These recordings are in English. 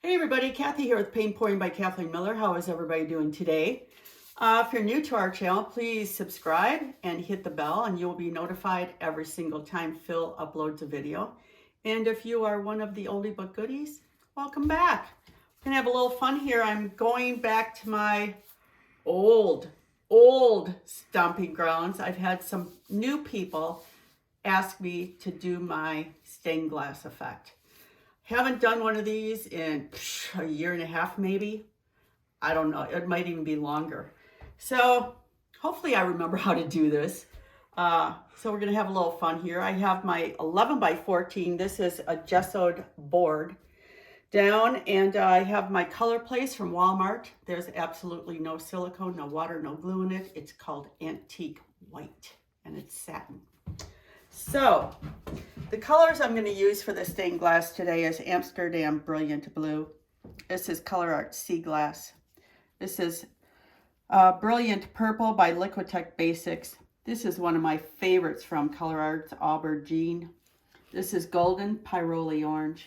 Hey everybody, Kathy here with Paint Pouring by Kathleen Miller. How is everybody doing today? If you're new to our channel, please subscribe and hit the bell and you'll be notified every single time Phil uploads a video. And if you are one of the oldie but goodies, welcome back. We're gonna have a little fun here. I'm going back to my old stomping grounds. I've had some new people ask me to do my stained glass effect. Haven't done one of these in a year and a half, maybe. I don't know. It might even be longer. So hopefully I remember how to do this. So we're going to have a little fun here. I have my 11 by 14. This is a gessoed board down. And I have my color place from Walmart. There's absolutely no silicone, no water, no glue in it. It's called Antique White and it's satin. So the colors I'm going to use for the stained glass today is Amsterdam Brilliant Blue. This is Color Art Sea Glass. This is Brilliant Purple by Liquitech Basics. This is one of my favorites from Color Art's Aubergine. This is Golden Pyroli Orange.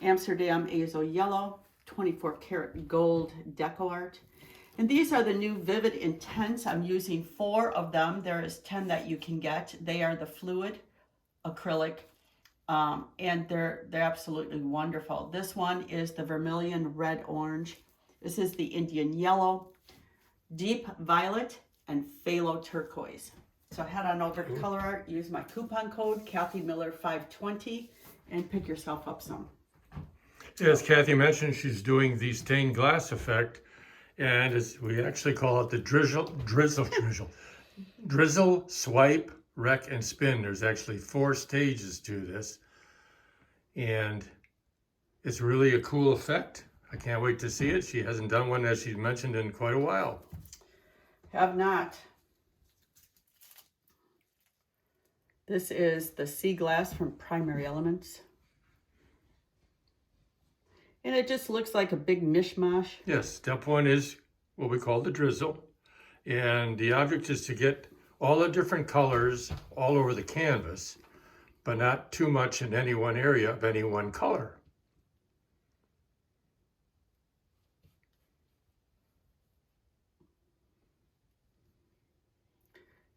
Amsterdam Azo Yellow, 24 karat gold Deco Art. And these are the new Vivid Intense. I'm using 4 of them. There is 10 that you can get. They are the fluid acrylic, and they're absolutely wonderful. This one is the Vermilion Red Orange. This is the Indian Yellow, Deep Violet, and Phthalo Turquoise. So head on over to Color Art, use my coupon code KathyMiller520, and pick yourself up some. As Kathy mentioned, she's doing the stained glass effect, and we actually call it the Drizzle, Swipe, Wreck, and Spin. There's actually 4 stages to this, and it's really a cool effect. I can't wait to see it. She hasn't done one, as she's mentioned, in quite a while. Have not. This is the Sea Glass from Primary Elements. And it just looks like a big mishmash. Yes, step 1 is what we call the drizzle. And the object is to get all the different colors all over the canvas, but not too much in any one area of any one color.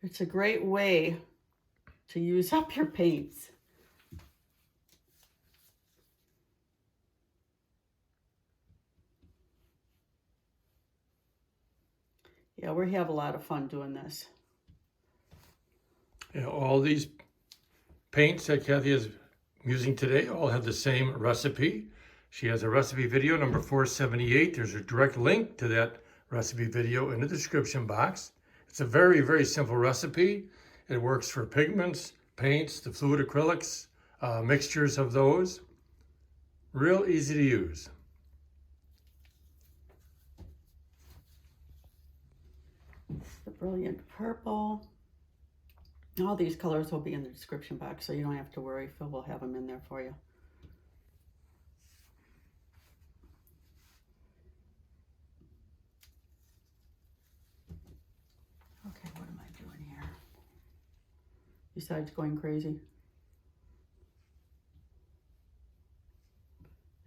It's a great way to use up your paints. Yeah, we have a lot of fun doing this. Yeah, all these paints that Kathy is using today all have the same recipe. She has a recipe video, number 478. There's a direct link to that recipe video in the description box. It's a very, very simple recipe. It works for pigments, paints, the fluid acrylics, mixtures of those. Real easy to use. The Brilliant Purple. All these colors will be in the description box, so you don't have to worry. Phil will have them in there for you. Okay, what am I doing here? Besides going crazy.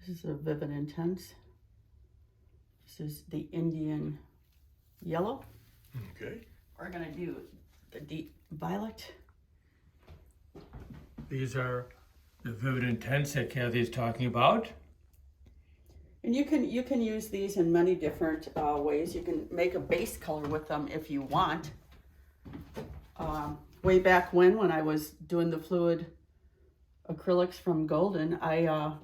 This is a Vivid Intense. This is the Indian Yellow. Okay. We're gonna do the Deep Violet. These are the Vivid Intense that Kathy is talking about. And you can use these in many different ways. You can make a base color with them if you want. Way back when I was doing the fluid acrylics from Golden, I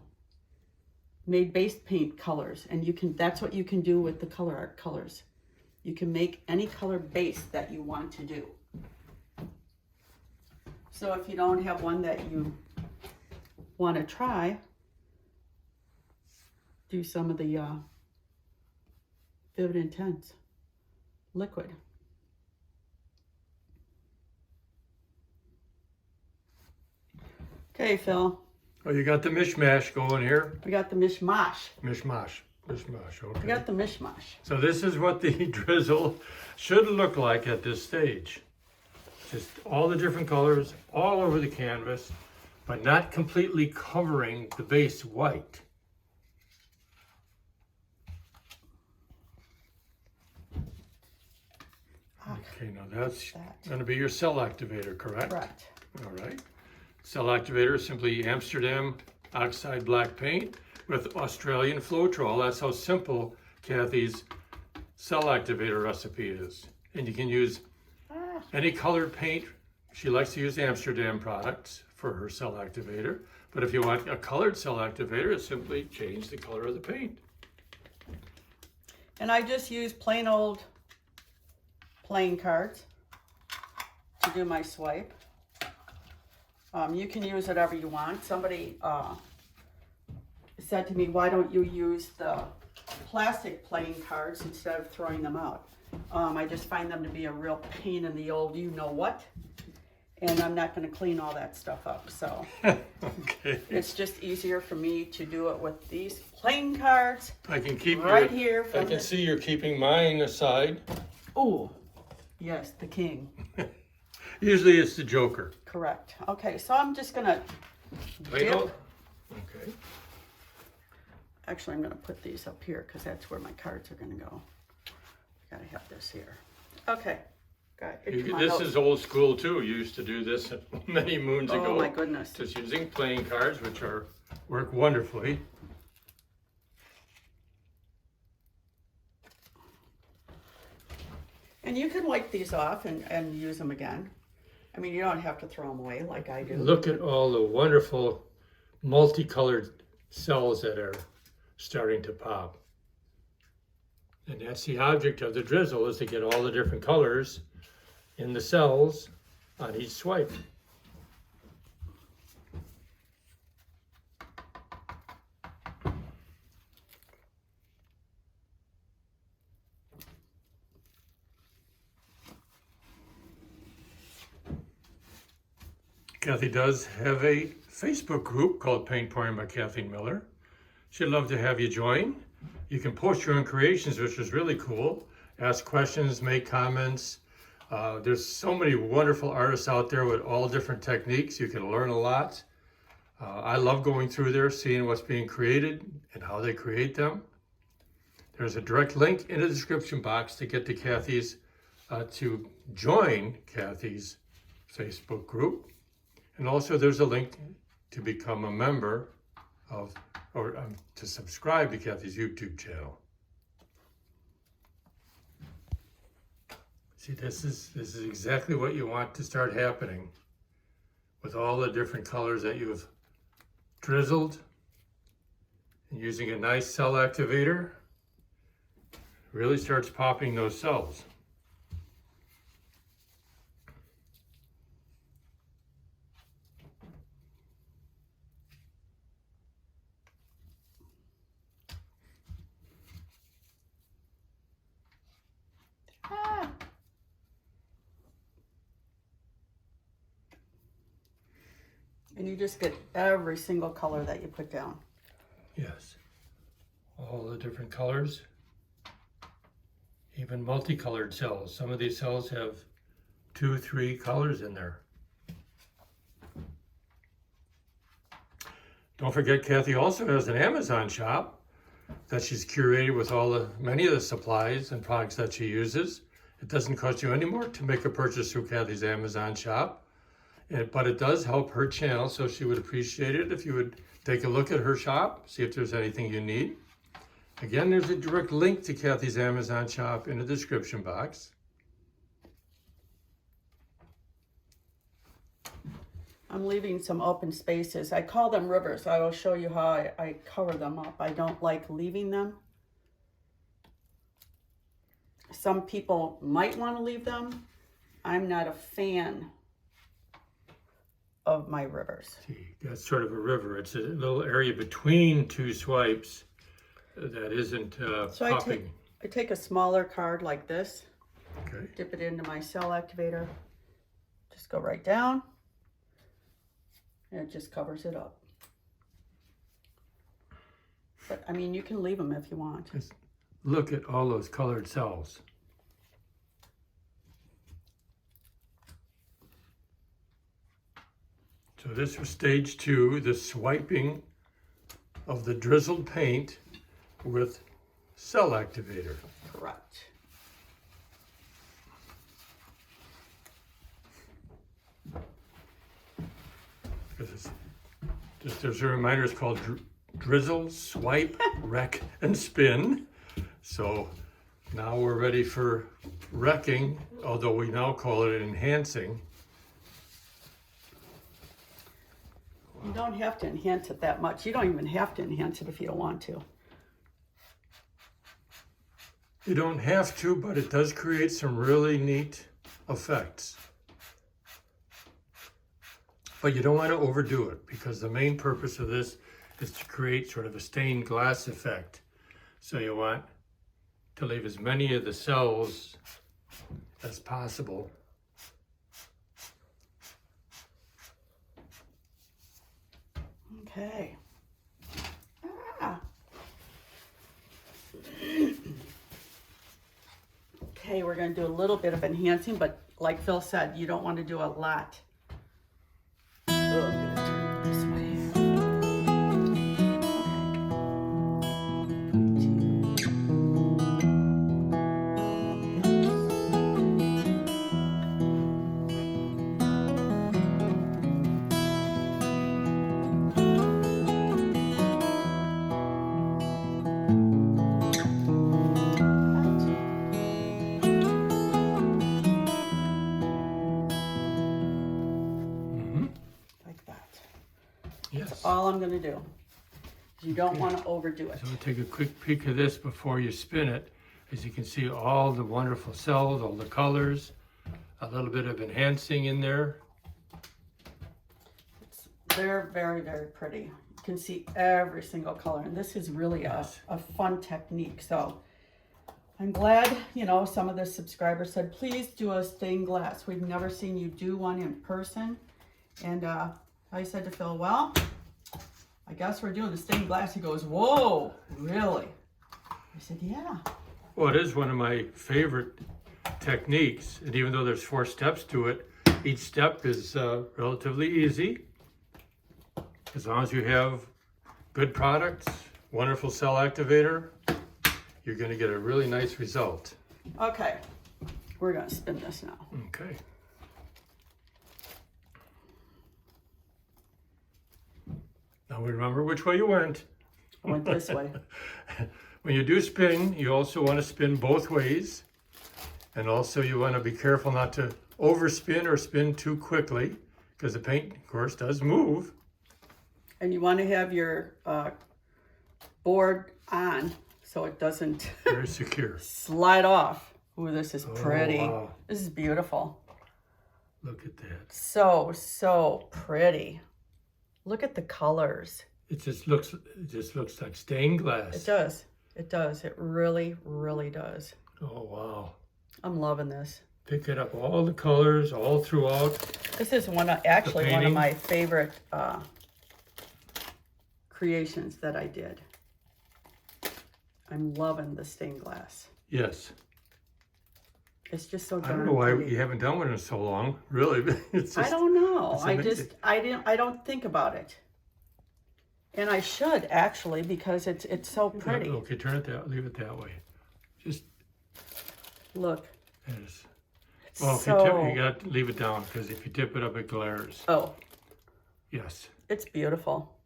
made base paint colors, and that's what you can do with the Color Art colors. You can make any color base that you want to do. So if you don't have one that you want to try, do some of the Vivid Intense liquid. Okay, Phil. Oh, you got the mishmash going here. We got the MISH MOSH. Mish mosh, okay. We got the MISH MOSH. So this is what the drizzle should look like at this stage. Just all the different colors all over the canvas, but not completely covering the base white. Okay, now that's That. going to be your cell activator, correct? Correct. All right. Cell activator is simply Amsterdam oxide black paint with Australian Floetrol. That's how simple Kathy's cell activator recipe is. And you can use any colored paint. She likes to use Amsterdam products for her cell activator. But if you want a colored cell activator, simply change the color of the paint. And I just use plain old playing cards to do my swipe. You can use whatever you want. Somebody said to me, why don't you use the plastic playing cards instead of throwing them out? I just find them to be a real pain in the old you-know-what. And I'm not going to clean all that stuff up. So Okay. it's just easier for me to do it with these playing cards. I can keep right here. I can see you're keeping mine aside. Oh, yes, the king. Usually it's the Joker. Correct. Okay, so I'm just going to dip. Okay. Actually, I'm going to put these up here because that's where my cards are going to go. Got to have this here. Okay. Got it. This is old school too. You used to do this many moons ago. Oh my goodness. Just using playing cards, which work wonderfully. And you can wipe these off and use them again. I mean, you don't have to throw them away like I do. Look at all the wonderful multicolored cells that are starting to pop. And that's the object of the drizzle, is to get all the different colors in the cells on each swipe. Kathy does have a Facebook group called Paint Pouring by Kathleen Miller. She'd love to have you join. You can post your own creations, which is really cool. Ask questions, make comments. There's so many wonderful artists out there with all different techniques. You can learn a lot. I love going through there, seeing what's being created and how they create them. There's a direct link in the description box to get to Kathy's, to join Kathy's Facebook group. And also there's a link to become a member of, or to subscribe to Kathy's YouTube channel. See, this is exactly what you want to start happening with all the different colors that you've drizzled, and using a nice cell activator, really starts popping those cells. And you just get every single color that you put down. Yes, all the different colors, even multicolored cells. Some of these cells have 2, 3 colors in there. Don't forget, Kathy also has an Amazon shop that she's curated with many of the supplies and products that she uses. It doesn't cost you any more to make a purchase through Kathy's Amazon shop. But it does help her channel, so she would appreciate it if you would take a look at her shop, see if there's anything you need. Again, there's a direct link to Kathy's Amazon shop in the description box. I'm leaving some open spaces. I call them rivers. I will show you how I cover them up. I don't like leaving them. Some people might want to leave them. I'm not a fan of my rivers. See, that's sort of a river. It's a little area between two swipes that isn't popping. I take a smaller card like this, Okay. dip it into my cell activator, just go right down, and it just covers it up. But I mean, you can leave them if you want. Just look at all those colored cells. So this was stage 2, the swiping of the drizzled paint with cell activator. Correct. because there's a reminder. It's called Drizzle, Swipe, Wreck, and Spin. So now we're ready for wrecking, although we now call it enhancing. You don't have to enhance it that much. You don't even have to enhance it if you don't want to. You don't have to, but it does create some really neat effects. But you don't want to overdo it, because the main purpose of this is to create sort of a stained glass effect. So you want to leave as many of the cells as possible. Okay. Ah. Okay, we're going to do a little bit of enhancing, but like Phil said, you don't want to do a lot. Oh, I'm going to turn it this way. Yes. All I'm going to do. You don't want to overdo it. So we'll take a quick peek of this before you spin it. As you can see, all the wonderful cells, all the colors, a little bit of enhancing in there. They're very, very pretty. You can see every single color, and this is really a fun technique. So I'm glad, you know, some of the subscribers said, please do a stained glass. We've never seen you do one in person. And I said to Phil, well, I guess we're doing the stained glass. He goes, whoa, really? I said, yeah. Well, it is one of my favorite techniques. And even though there's 4 steps to it, each step is relatively easy. As long as you have good products, wonderful cell activator, you're going to get a really nice result. Okay, we're going to spin this now. Okay. Now we remember which way you went. I went this way. When you do spin, you also want to spin both ways. And also you want to be careful not to overspin or spin too quickly, because the paint, of course, does move. And you want to have your board on so it doesn't Very secure. slide off. Ooh, this is pretty. Oh, wow. This is beautiful. Look at that. So pretty. Look at the colors. It just looks like stained glass. It does. It does. It really, really does. Oh, wow. I'm loving this. Pick it up, all the colors, all throughout. This is actually one of my favorite creations that I did. I'm loving the stained glass. Yes. It's just so I darn don't know why pretty. you haven't done one in so long, really. It's just, I don't know. amazing. I don't think about it. And I should actually, because it's so pretty. Yeah, okay, turn it that, leave it that way. Just Look. as well. If So, you tip it, you got to leave it down, because if you tip it up, it glares. oh, Yes. it's beautiful.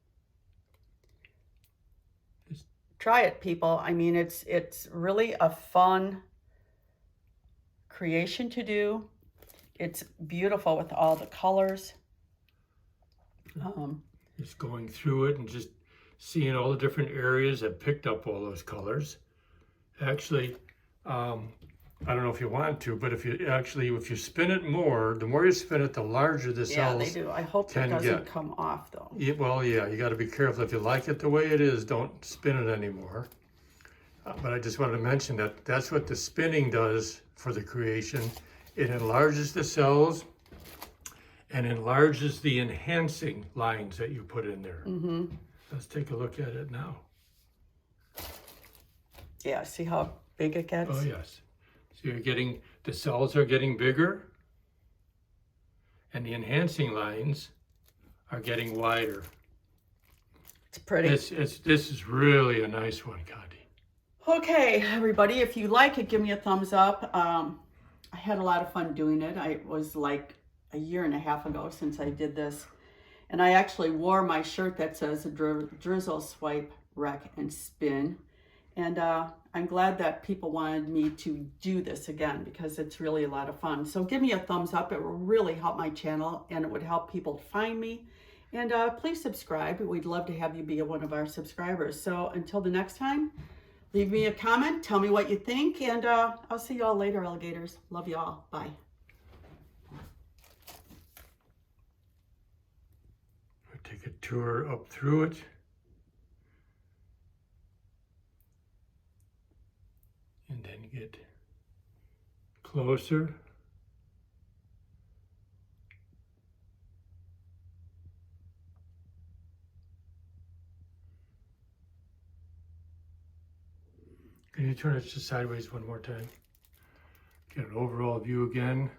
Try it, people. I mean, it's really a fun creation to do. It's beautiful with all the colors. Just going through it and just seeing all the different areas that picked up all those colors. Actually, I don't know if you want to, but if you spin it more, the more you spin it, the larger the cells. Yeah, they do. I hope it doesn't come off though. Yeah, well, yeah, you got to be careful. If you like it the way it is, don't spin it anymore. But I just wanted to mention that that's what the spinning does for the creation. It enlarges the cells and enlarges the enhancing lines that you put in there. Mm-hmm. Let's take a look at it now. Yeah, see how big it gets? Oh, yes. So the cells are getting bigger, and the enhancing lines are getting wider. It's pretty. This is really a nice one, Connie. Okay, everybody, if you like it, give me a thumbs up. I had a lot of fun doing it. It was like a year and a half ago since I did this. And I actually wore my shirt that says Drizzle-Swipe-Wreck-Spin. And I'm glad that people wanted me to do this again because it's really a lot of fun. So give me a thumbs up. It will really help my channel and it would help people find me. And please subscribe. We'd love to have you be one of our subscribers. So until the next time, leave me a comment. Tell me what you think. And I'll see you all later, alligators. Love you all. Bye. Take a tour up through it. And then get closer. Can you turn it just sideways one more time? Get an overall view again.